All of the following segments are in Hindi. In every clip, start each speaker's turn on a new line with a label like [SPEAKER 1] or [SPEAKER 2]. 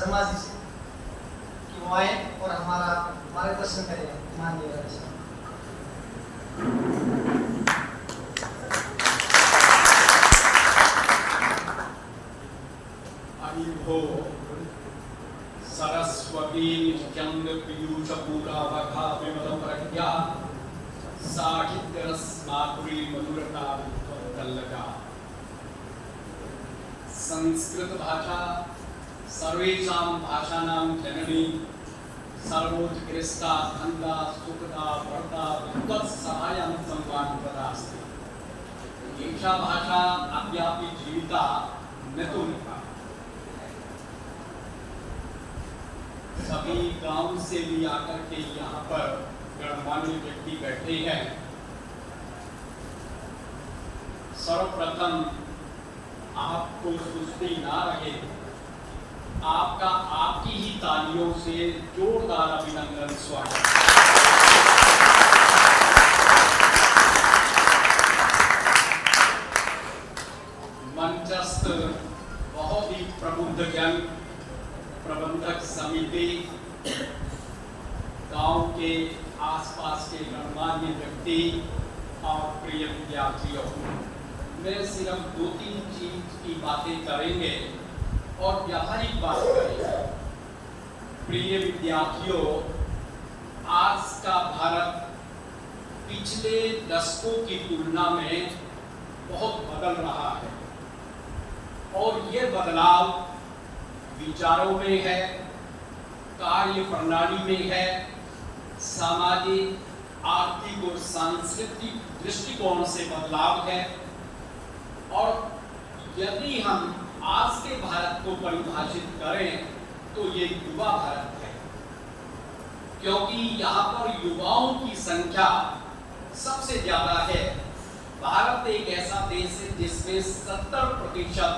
[SPEAKER 1] शर्मा जी से कि वो आए और हमारा मार्गदर्शन करें। माननीय अध्यक्ष।
[SPEAKER 2] हो सरस्वती चंद पीयूष पूरावघा विमल प्रज्ञा साहित्य रस माधुरी मधुरता विद्वत्तल्लका। संस्कृत भाषा सर्वेषां भाषाणां जननी सर्वोत्कृष्टा धन्दा सुखदा वर्ता विद्वत्सहायां सम्मानिता अस्ति। एषा भाषा अद्यापि जीविता न तु मृता। सभी गांव से भी आकर के यहाँ पर गणमान्य व्यक्ति बैठे हैं। सर्वप्रथम आपको सुस्ती ना रहे, आपका आपकी ही तालियों से जोरदार अभिनंदन स्वागत। मंचस्थ बहुत ही प्रबुद्ध जन, प्रबंधक समिति, गांव के आसपास के गणमान्य व्यक्ति और प्रिय विद्यार्थियों, मैं सिर्फ 2-3 चीज की बातें करेंगे और व्यावहारिक बात करेंगे। प्रिय विद्यार्थियों, आज का भारत पिछले दशकों की तुलना में बहुत बदल रहा है और ये बदलाव विचारों में है, कार्य प्रणाली में है, सामाजिक, आर्थिक और सांस्कृतिक दृष्टिकोण से बदलाव है। और यदि हम आज के भारत को परिभाषित करें तो ये युवा भारत है, क्योंकि यहाँ पर युवाओं की संख्या सबसे ज्यादा है। भारत एक ऐसा देश है जिसमें 70%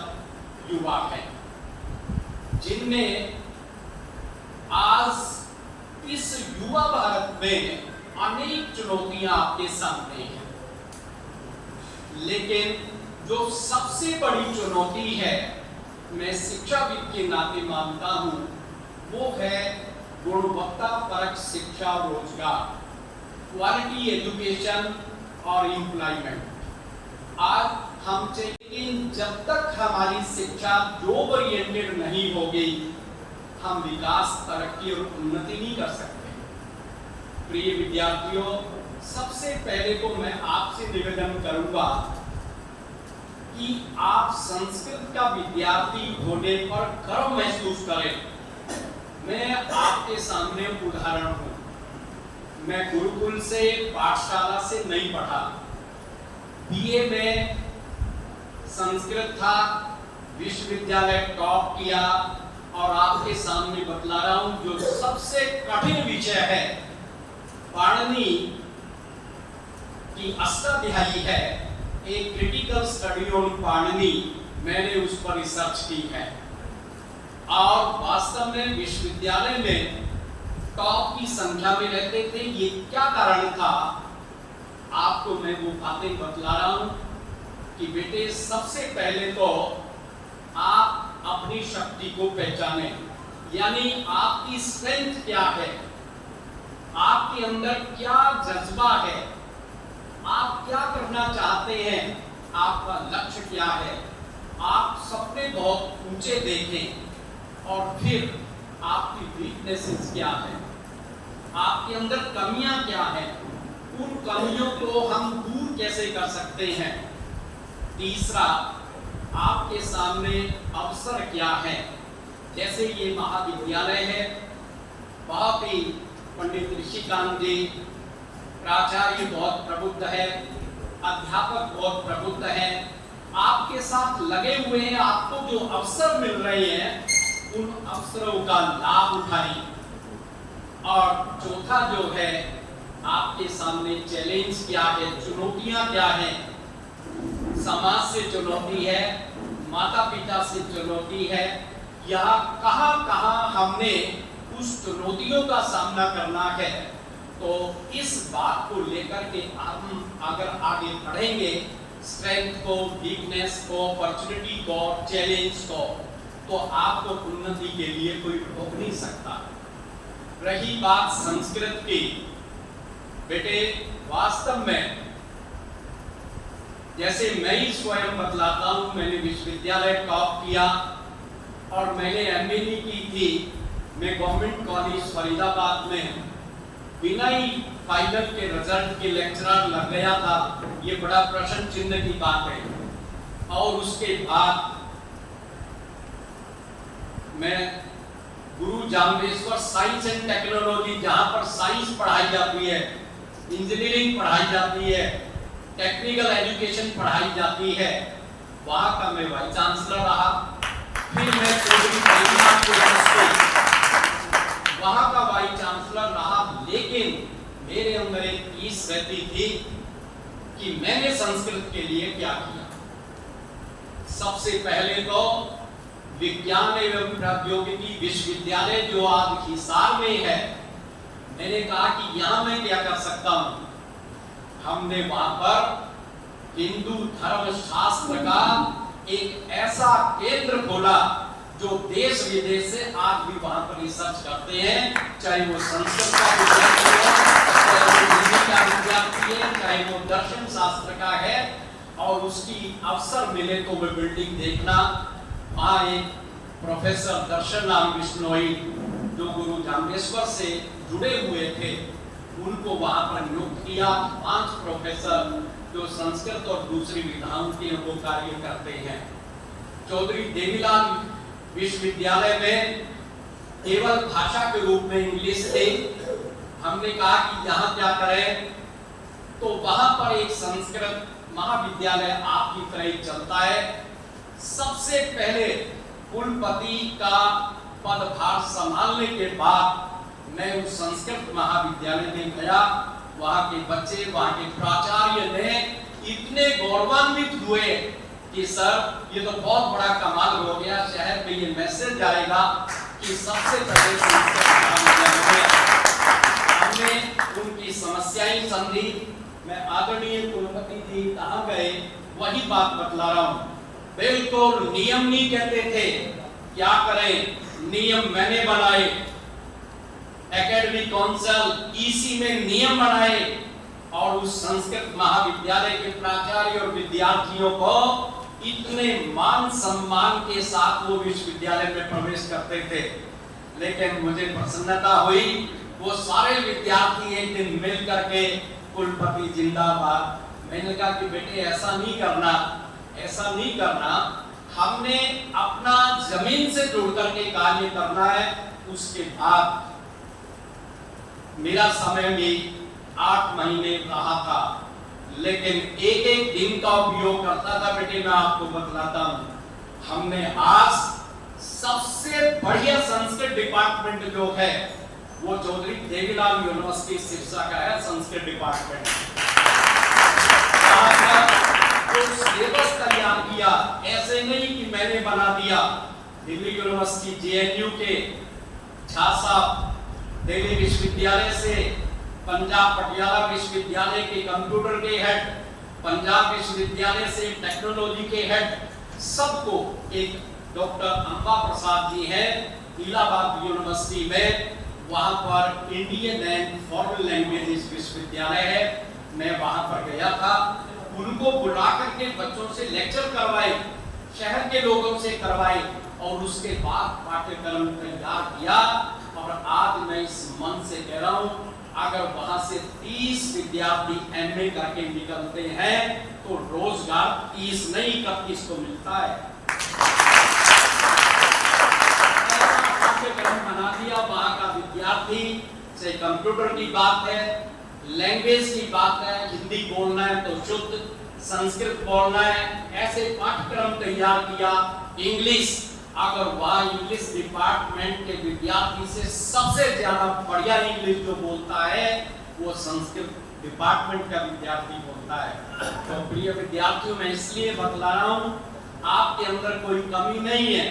[SPEAKER 2] युवा है, जिनमें आज इस युवा भारत में अनेक चुनौतियां आपके सामने हैं। लेकिन जो सबसे बड़ी चुनौती है, मैं शिक्षाविद के नाते मानता हूं, वो है गुणवत्ता परक शिक्षा, रोजगार, क्वालिटी एजुकेशन और एम्प्लॉयमेंट। आज हम लेकिन जब तक हमारी शिक्षा जॉब ओरिएंटेड नहीं होगी, हम विकास, तरक्की और उन्नति नहीं कर सकते। प्रिय विद्यार्थियों, सबसे पहले तो मैं आपसे निवेदन करूंगा कि आप संस्कृत का विद्यार्थी होने पर गर्व महसूस करें। मैं आपके सामने उदाहरण हूं। मैं गुरुकुल से, पाठशाला से नहीं पढ़ा। बीए में संस्कृत था, विश्वविद्यालय टॉप किया और आपके सामने बतला रहा हूं जो सबसे कठिन विषय है, पाणिनि की अष्टाध्यायी है, एक क्रिटिकल स्टडी ऑन पाणिनि, मैंने उस पर रिसर्च की है। और वास्तव में विश्वविद्यालय में टॉप की संख्या में रहते थे। ये क्या कारण था, आपको मैं वो बातें बतला रहा हूं कि बेटे, सबसे पहले तो आप अपनी शक्ति को पहचानें, यानी आपकी स्ट्रेंथ क्या है, आपके अंदर क्या जज्बा है, आप क्या करना चाहते हैं, आपका लक्ष्य क्या है। आप सपने बहुत ऊंचे देखें और फिर आपकी वीकनेसेस क्या है, आपके अंदर कमियां क्या हैं, उन कमियों को हम दूर कैसे कर सकते हैं। तीसरा, आपके सामने अवसर क्या है। जैसे ये महाविद्यालय है, बहुत ही पंडित ऋषिकांत जी, प्राचार्य बहुत प्रबुद्ध है, अध्यापक बहुत प्रबुद्ध है, आपके साथ लगे हुए हैं। आपको जो अवसर मिल रहे हैं, उन अवसरों का लाभ उठाएं। और चौथा जो है, आपके सामने चैलेंज क्या है, चुनौतियां क्या हैं। समाज से चुनौती है, माता पिता से चुनौती है, यहाँ कहां हमने उस चुनौतियों का सामना करना है। तो इस बात को लेकर के हम अगर आगे बढ़ेंगे, स्ट्रेंथ को, वीकनेस को, अपॉर्चुनिटी को, चैलेंज को, तो आपको उन्नति के लिए कोई रोक नहीं सकता। रही बात संस्कृत की, बेटे वास्तव में जैसे मैं ही स्वयं बतलाता हूं, मैंने विश्वविद्यालय टॉप किया और मैंने एमए नहीं की थी। मैं गवर्नमेंट कॉलेज फरीदाबाद में बिना ही फाइनल के रिजल्ट के लेक्चरर लग गया था। ये बड़ा प्रश्न चिन्ह की बात है। और उसके बाद मैं गुरु जाम्बेश्वर साइंस एंड टेक्नोलॉजी, जहां पर साइंस पढ़ाई जाती है, इंजीनियरिंग पढ़ाई जाती है, टेक्निकल एजुकेशन पढ़ाई जाती है, वहां का मैं वाइस चांसलर रहा। फिर मैं चौधरी देवीलाल यूनिवर्सिटी वहां का वाइस चांसलर रहा। लेकिन मेरे अंदर एक ईस रहती थी कि मैंने संस्कृत के लिए क्या किया। सबसे पहले तो विज्ञान एवं प्रौद्योगिकी विश्वविद्यालय जो आज हिसार में है, मैंने कहा कि यहां मैं क्या कर सकता हूं। हमने वहां पर हिंदू धर्म शास्त्र का एक ऐसा केंद्र खोला जो देश विदेश से आज भी वहां पर रिसर्च करते हैं, चाहे वो संस्कृत का विद्यार्थी है, चाहे वो हिंदी का विद्यार्थी है, चाहे वो दर्शन शास्त्र का है। और उसकी अवसर मिले तो वो बिल्डिंग देखना। वहां एक प्रोफेसर दर्शन राम बिश्नोई जो गुरु जाम्बेश्वर से जुड़े हुए थे, उनको वहां पर नियुक्त किया। 5 प्रोफेसर जो संस्कृत और दूसरी विधाओं के वो कार्य करते हैं। चौधरी देवीलाल विश्वविद्यालय में केवल भाषा के रूप में इंग्लिश थी। हमने कहा कि यहाँ क्या करें, तो वहां पर एक संस्कृत महाविद्यालय आपकी तरह ही चलता है। सबसे पहले कुलपति का पदभार संभालने के बाद मैं उस संस्कृत महाविद्यालय में गया। वहां के बच्चे, वहां के प्राचार्य ने इतने गौरवान्वित हुए कि सर ये तो बहुत बड़ा कमाल हो गया, शहर में ये मैसेज आएगा कि सबसे पहले संस्कृत महाविद्यालय में हमने उनकी समस्याएं समझी। मैं आदरणीय कुलपति जी कहाँ गए, वही बात बतला रहा हूँ। बिल्कुल नियम नहीं कहते थे, क्या करें, नियम मैंने बनाए। एकेडमिक काउंसिल ईसी में नियम बनाए और उस संस्कृत महाविद्यालय के प्राचार्य और विद्यार्थियों को इतने मान सम्मान के साथ वो विश्वविद्यालय में प्रवेश करते थे। लेकिन मुझे प्रसन्नता हुई, वो सारे विद्यार्थी एक दिन मिल करके कुलपति जिंदाबाद। मैंने कहा कि बेटे ऐसा नहीं करना, ऐसा नहीं करना, हमने अपना जमीन से जुड़ करके कार्य करना है। उसके बाद मेरा समय भी 8 महीने रहा था, लेकिन एक एक दिन का उपयोग करता था। बेटे मैं आपको बतलाता हूं, हमने आज सबसे बढ़िया संस्कृत डिपार्टमेंट जो है वो चौधरी देवीलाल यूनिवर्सिटी सिरसा का है, संस्कृत डिपार्टमेंट। सिलेबस तैयार किया, ऐसे नहीं कि मैंने बना दिया। दिल्ली यूनिवर्सिटी, जेएनयू के झा साहब, दिल्ली विश्वविद्यालय से पंजाब पटियाला विश्वविद्यालय के कंप्यूटर के हेड, पंजाब विश्वविद्यालय से टेक्नोलॉजी के हेड, सबको एक डॉक्टर अंबा प्रसाद जी हैं इलाहाबाद यूनिवर्सिटी में, वहां पर इंडियन एंड फॉरेन लैंग्वेजेस विश्वविद्यालय है, मैं वहां पर गया था। उनको बुला करके बच्चों से लेक्चर करवाए, शहर के लोगों से करवाए और उसके बाद पाठ्यक्रम तैयार किया। और आज मैं इस मन से कह रहा हूं, अगर वहां से 30 विद्यार्थी एमए करके निकलते हैं तो रोजगार 30 नहीं 31 को मिलता है। पाठ्यक्रम बना दिया, वहां का विद्यार्थी से कंप्यूटर की बात है, लैंग्वेज की बात है, हिंदी बोलना है तो शुद्ध, संस्कृत बोलना है, ऐसे पाठ्यक्रम तैयार किया। इंग्लिश, अगर वह इंग्लिश डिपार्टमेंट के विद्यार्थी से सबसे ज्यादा बढ़िया इंग्लिश जो बोलता है वो संस्कृत डिपार्टमेंट का विद्यार्थी बोलता है। तो प्रिय विद्यार्थियों, मैं इसलिए बतला रहा हूं, आपके अंदर कोई कमी नहीं है।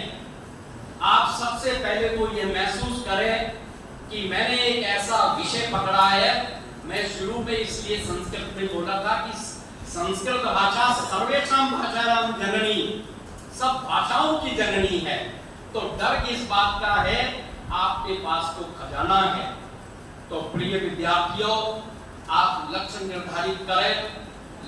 [SPEAKER 2] आप सबसे पहले तो ये महसूस करें कि मैंने एक ऐसा विषय पकड़ा है। मैं शुरू में इसलिए संस्कृत में बोला था कि संस्कृत भाषा सर्वेषां भाषाणां जननी, सब भाषाओं की जननी है। तो डर किस बात का है? आपके पास तो खजाना है। तो प्रिय विद्यार्थियों, आप लक्ष्य निर्धारित करें,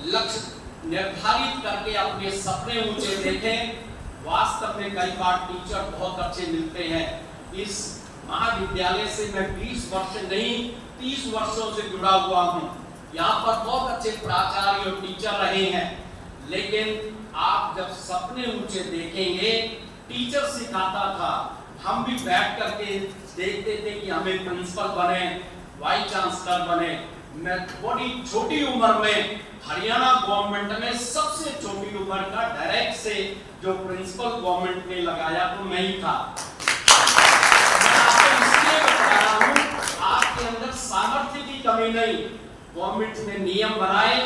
[SPEAKER 2] लक्ष्य निर्धारित करके अपने सपने ऊंचे देखें। वास्तव में कई बार टीचर बहुत अच्छे मिलते हैं। इस महाविद्यालय से मैं 20 वर्ष नहीं 30 वर्षों से जुड़ा हुआ हूं। यहाँ पर बहुत अच्छे प्राचार्य और टीचर रहे हैं, लेकिन आप जब सपने ऊंचे देखेंगे, टीचर सिखाता था, हम भी बैठ करके देखते थे कि हमें प्रिंसिपल बने, वाइस चांसलर बने। मैं बड़ी छोटी उम्र में हरियाणा गवर्नमेंट में सबसे छोटी उम्र का डायरेक्ट से जो प्रिंसिपल गवर्नमेंट ने लगाया तो मैं ही था। मैं आपको इसलिए बता रहा हूं, आपके अंदर सामर्थ्य की कमी नहीं। गवर्नमेंट ने नियम बनाए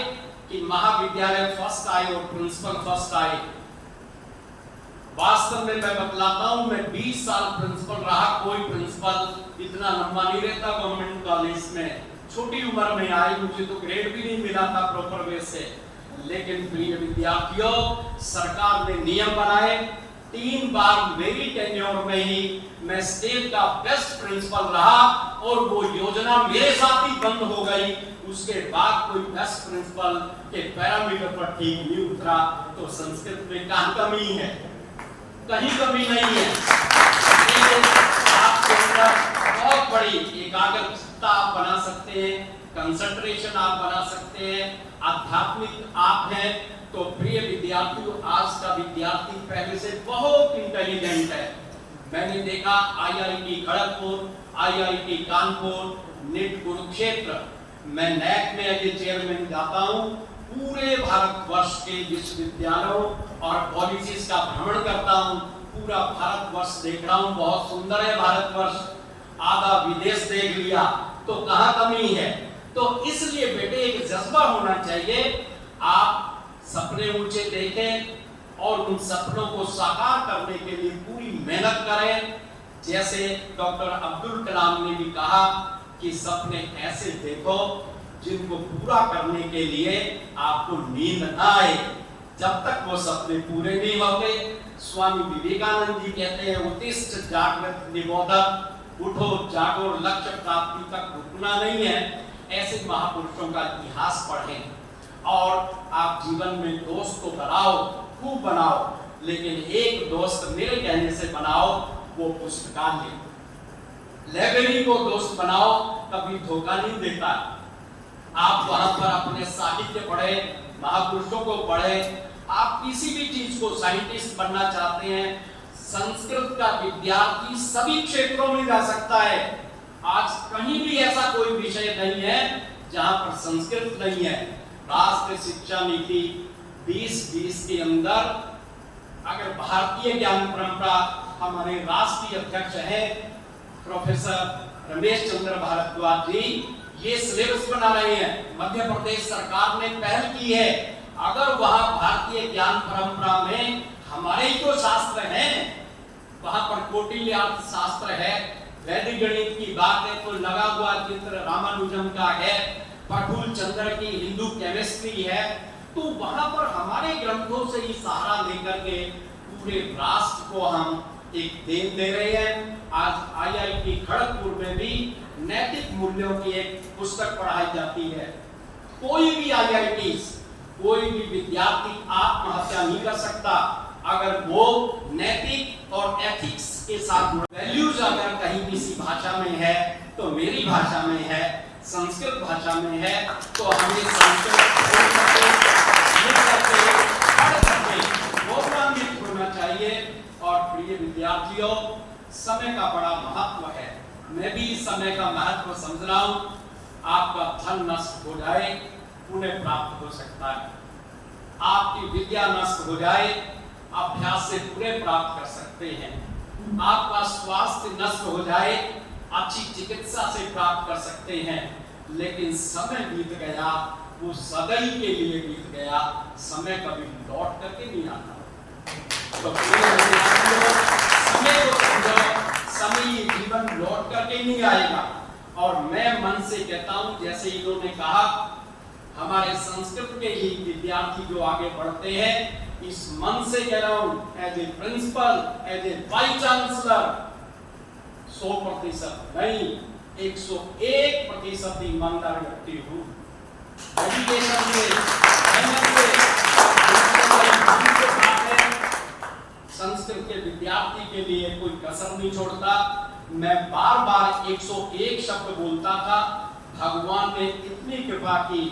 [SPEAKER 2] कि महाविद्यालय फर्स्ट आए और प्रिंसिपल फर्स्ट आए। वास्तव में मैं बतलाता हूं, मैं 20 साल प्रिंसिपल रहा। कोई प्रिंसिपल इतना लंबा नहीं रहता गवर्नमेंट कॉलेज में। छोटी उम्र में आई, मुझे तो ग्रेड भी नहीं मिला था प्रॉपर वे से। लेकिन प्रिय विद्यार्थियों, सरकार ने नियम बनाए। 3 बार मेरी टेन्योर में ही मैं स्टेट का बेस्ट प्रिंसिपल रहा और वो योजना मेरे साथ ही बंद हो गई। उसके बाद कोई बेस्ट प्रिंसिपल के पैरामीटर पर ठीक नहीं उतरा। तो संस्कृत में कहाँ कमी है? कहीं कमी नहीं है। आपके अंदर बहुत बड़ी एकाग्रता आप बना सकते हैं, कंसंट्रेशन आप बना सकते हैं, आध्यात्मिक आप हैं। तो प्रिय विद्यार्थियों, आज का विद्यार्थी पहले से बहुत इंटेलिजेंट है। मैंने देखा IIT Kharagpur, IIT Kanpur, NIT Kurukshetra, मैं नैक में एज चेयरमैन जाता हूं, पूरे भारतवर्ष के विश्वविद्यालयों और कॉलेजेस का भ्रमण करता हूं। पूरा भारतवर्ष देख रहा हूं, बहुत सुंदर है भारतवर्ष। आधा विदेश देख लिया, तो कहां कमी है? तो इसलिए बेटे एक जज्बा होना चाहिए। आप सपने ऊंचे देखें और उन सपनों को साकार करने के लिए पूरी मेहनत करें। जैसे डॉक्टर अब्दुल कलाम ने भी कहा कि सपने ऐसे देखो जिनको पूरा करने के लिए आपको नींद न आए। जब तक वो सपने पूरे नहीं होते, स्वामी विवेकानंद जी कहते हैं, उत्तिष्ठ जागृत निबोधक, उठो जागो, लक्ष्य प्राप्ति तक रुकना नहीं है। ऐसे महापुरुषों का इतिहास पढ़ें और आप जीवन में दोस्त को बनाओ, खूब बनाओ, लेकिन एक दोस्त मेरे कहने से बनाओ, वो पुस्तकालय, लाइब्रेरी को दोस्त बनाओ, कभी धोखा नहीं देता। आप वहां पर अपने साहित्य पढ़े, महापुरुषों को पढ़े। आप किसी भी चीज को, साइंटिस्ट बनना चाहते हैं, संस्कृत का विद्यार्थी सभी क्षेत्रों में जा सकता है। आज कहीं भी ऐसा कोई विषय नहीं है जहां पर संस्कृत नहीं है। राष्ट्रीय शिक्षा नीति 2020 के अंदर अगर भारतीय ज्ञान परंपरा, हमारे राष्ट्रीय अध्यक्ष है प्रोफेसर रमेश चंद्र भारद्वाज जी, ये सिलेबस बना रहे हैं। मध्य प्रदेश सरकार ने पहल की है। अगर वहां भारतीय ज्ञान परंपरा में हमारे ही तो शास्त्र हैं, वहां पर कौटिल्य अर्थशास्त्र है, वैदिक गणित की बात है तो लगा हुआ चित्र रामानुजम का है, प्रफुल्ल चंद्र की हिंदू केमिस्ट्री है, तो वहां पर हमारे ग्रंथों से ही सहारा लेकर के पूरे राष्ट्र को हम एक देन दे रहे हैं। आज IIT खड़गपुर में भी नैतिक मूल्यों की एक पुस्तक पढ़ाई जाती है। कोई भी IIT, कोई भी विद्यार्थी आत्महत्या नहीं कर सकता अगर वो नैतिक और एथिक्स के साथ, वैल्यूज अगर कहीं किसी भाषा में है तो मेरी भाषा में है, संस्कृत भाषा में है, तो हमें संस्कृत गौरवान्वित होना चाहिए। और प्रिय विद्यार्थियों, समय का बड़ा महत्व है। मैं भी समय का महत्व समझ रहा हूं। आपका धन नष्ट हो जाए, पुण्य प्राप्त हो सकता है। आपकी विद्या नष्ट हो जाए, अभ्यास से पुण्य प्राप्त कर सकते हैं। आपका स्वास्थ्य नष्ट हो जाए, अच्छी चिकित्सा से प्राप्त कर सकते हैं। लेकिन समय बीत गया, वो सदैव के लिए बीत गया, समय कभी लौट करके नहीं आता। तो समय को समझो, समय ये जीवन लौट करके नहीं आएगा। और मैं मन से कहता हूं, जैसे इन्होंने कहा, हमारे संस्कृत के ही विद्यार्थी जो आगे बढ़ते हैं इस मन से कह रहा हूं, as a principal, as a vice chancellor, 100% नहीं, 101% ईमानदार व्यक्ति हूं। एजुकेशन में, संस्कृत के विद्यार्थी के लिए कोई कसर नहीं छोड़ता। मैं बार बार 101 शब्द बोलता था। भगवान ने इतनी कृपा की,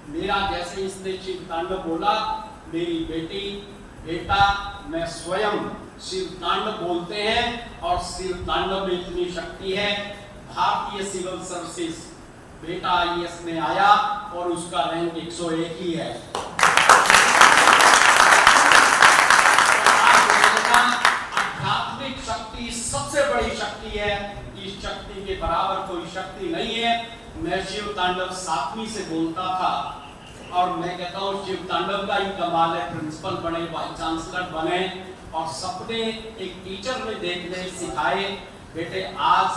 [SPEAKER 2] मेरा जैसे इसने शिव तांडव बोला, मेरी बेटी, बेटा, मैं स्वयं शिव तांडव बोलते हैं। और शिव तांडव में इतनी शक्ति है, भारतीय सिविल सर्विसेज बेटा IAS में आया और उसका रैंक 101 ही है। आध्यात्मिक शक्ति सबसे बड़ी शक्ति है, इस शक्ति के बराबर कोई शक्ति नहीं है। मैं शिव तांडव 7वीं से बोलता था और मैं कहता हूँ शिव तांडव का ही कमाल है, प्रिंसिपल बने, वाइस चांसलर बने और सपने एक टीचर में देखने सिखाए। बेटे आज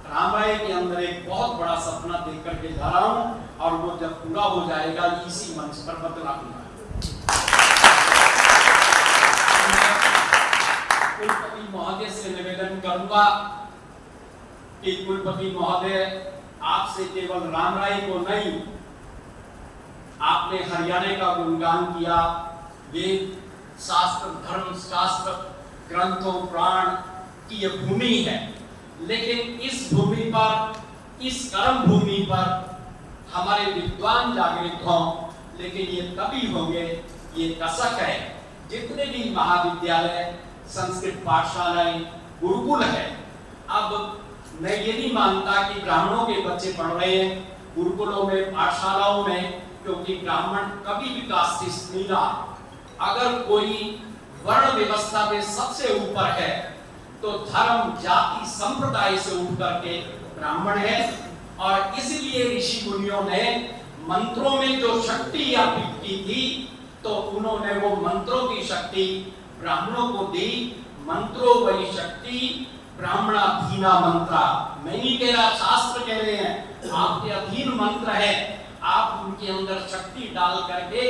[SPEAKER 2] रामराय के अंदर एक बहुत बड़ा सपना देख करके जा रहा हूँ और वो जब पूरा हो जाएगा इसी मंच पर बतलाऊंगा। कुलपति महोदय से निवेदन करूंगा कि कुलपति महोदय, आपसे केवल रामराय को नहीं, आपने हरियाणा का गुणगान किया, वेद शास्त्र, धर्म शास्त्र, ग्रंथों, पुराण की यह भूमि है, लेकिन इस भूमि पर, इस कर्म भूमि पर हमारे विद्वान जागृत हों, लेकिन ये तभी होंगे, ये कसक है। जितने भी महाविद्यालय, संस्कृत पाठशालाएं, गुरुकुल है, अब मैं ये नहीं मानता कि ब्राह्मणों के बच्चे पढ़ रहे हैं गुरुकुलों में, पाठशालाओं में, क्योंकि ब्राह्मण कभी भी कास्टिस्ट नहीं रहा। अगर कोई वर्ण व्यवस्था में सबसे ऊपर है तो धर्म, जाति, संप्रदाय से उठ करके ब्राह्मण है। और इसलिए ऋषि मुनियों ने मंत्रों में जो शक्ति अर्पित की थी, तो उन्होंने वो मंत्रों की शक्ति ब्राह्मणों को दी। मंत्रो वही शक्ति ब्राह्मणाधीना मंत्रा। मैं नहीं कह रहा, शास्त्र कह रहे हैं, आपके अधीन मंत्र है। आप उनके अंदर शक्ति डाल करके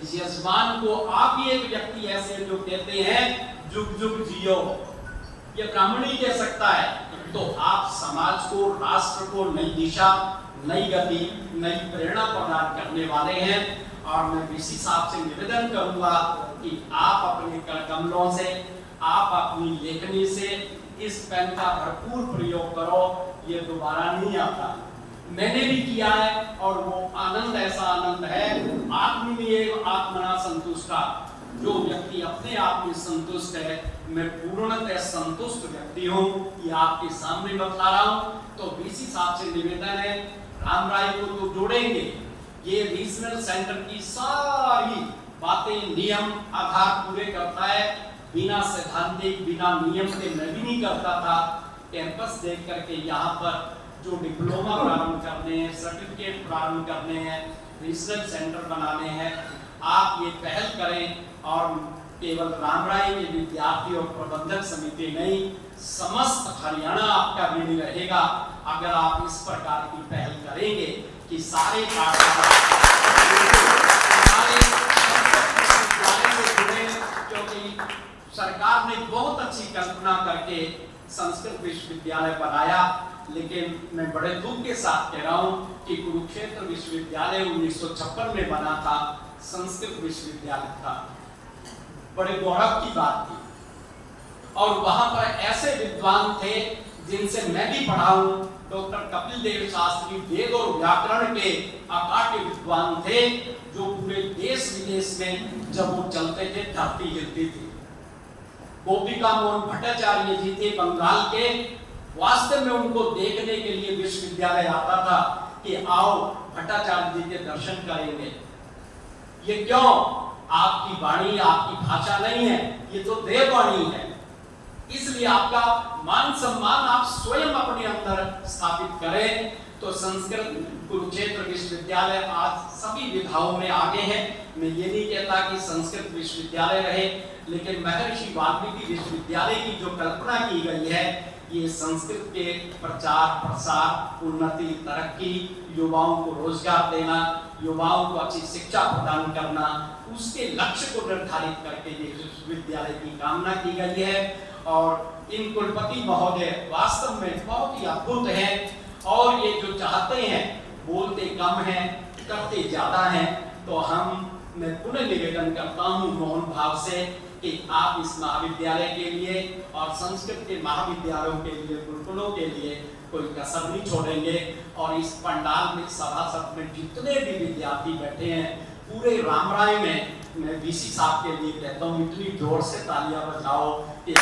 [SPEAKER 2] यजमान को, आप ही एक व्यक्ति ऐसे जो कहते हैं जुग जुग जियो, ये ब्राह्मण ही कह सकता है, तो आप समाज को, राष्ट्र को नई दिशा, नई गति, नई प्रेरणा प्रदान करने वाले हैं। और मैं VC साहब से निवेदन करूंगा कि आप अपने कलमों से, आप अपनी लेखनी से इस पेन का भरपूर प्रयोग करो, ये दोबारा नहीं आता। मैंने भी किया है और वो आनंद ऐसा आनंद है, आत्मीय आत्मना संतुष्टा। जो व्यक्ति अपने आप में संतुष्ट है, मैं पूर्णतः संतुष्ट व्यक्ति हूँ, ये आपके सामने बतला रहा हूँ। तो VC साहब से निवेदन है, रामराय को तो जोड़ेंगे, ये रीजनल सेंटर की सारी बातें, नियम, आधार पूरे करता है। बिना सैद्धांतिक, बिना नियम के मैं भी नहीं करता था। कैंपस देख करके यहाँ पर जो डिप्लोमा प्रारंभ करने हैं, सर्टिफिकेट प्रारंभ करने हैं, रीजनल सेंटर बनाने हैं, आप ये पहल करें। और केवल रामराय के विद्यार्थी और प्रबंधक समिति नहीं, समस्त हरियाणा आपका ऋणी रहेगा अगर आप इस प्रकार की पहल करेंगे कि सारे क्योंकि सरकार ने बहुत अच्छी कल्पना करके संस्कृत विश्वविद्यालय बनाया, लेकिन मैं बड़े दुख के साथ कह रहा हूँ कि कुरुक्षेत्र विश्वविद्यालय 1956 में बना था, संस्कृत विश्वविद्यालय था, बड़े गौरव की बात थी। और वहां पर ऐसे विद्वान थे जिनसे मैं भी पढ़ा हूं, डॉक्टर कपिल देव शास्त्री वेद और व्याकरण के अकाट्य विद्वान थे, जो पूरे देश विदेश में जब वो चलते थे धरती हिलती थी। गोपिका मोहन भट्टाचार्य जी थे बंगाल के, वास्तव में उनको देखने के लिए विश्वविद्यालय आता था कि आओ भट्टाचार्य जी के दर्शन करेंगे। ये क्यों? आपकी वाणी, आपकी भाषा नहीं है, ये तो देववाणी है। इसलिए आपका मान सम्मान आप स्वयं अपने अंदर स्थापित करें। तो संस्कृत कुरुक्षेत्र विश्वविद्यालय आज सभी विधाओं में आगे है। मैं ये नहीं कहता कि संस्कृत विश्वविद्यालय रहे, लेकिन महर्षि वाल्मीकि विश्वविद्यालय की जो कल्पना की गई है, ये संस्कृत के प्रचार प्रसार, उन्नति, तरक्की, युवाओं को रोजगार देना, युवाओं को अच्छी शिक्षा प्रदान करना, उसके लक्ष्य को निर्धारित करके ये विश्वविद्यालय की कामना की गई है। और इन कुलपति महोदय वास्तव में बहुत ही अद्भुत है और ये जो चाहते हैं, बोलते कम हैं करते ज्यादा हैं। तो मैं पुनः निवेदन करता हूँ मौन भाव से कि आप इस महाविद्यालय के लिए और संस्कृत के महाविद्यालयों के लिए, गुरुकुलों के लिए कोई कसर नहीं छोड़ेंगे। और इस पंडाल में सभासद में जितने भी विद्यार्थी बैठे हैं, पूरे रामराय में मैं वीसी साहब के लिए कहता हूँ इतनी जोर से तालियां बजाओ कि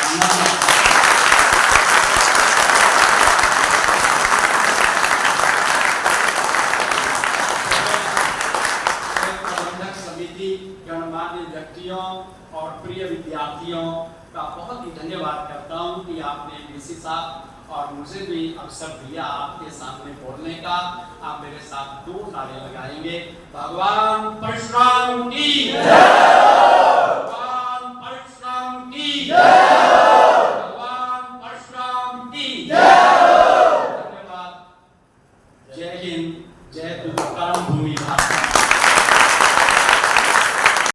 [SPEAKER 2] प्रबंधक समिति, गणमान्य व्यक्तियों और प्रिय विद्यार्थियों का बहुत ही धन्यवाद करता हूँ कि आपने वीसी साहब और मुझे भी अवसर दिया आपके सामने बोलने का। आप मेरे साथ 2 नारे लगाएंगे। भगवान परशुराम की जय! भगवान परशुराम की जय! भगवान परशुराम की जय! धन्यवाद। जय हिंद, जय कर्म भूमि भारत।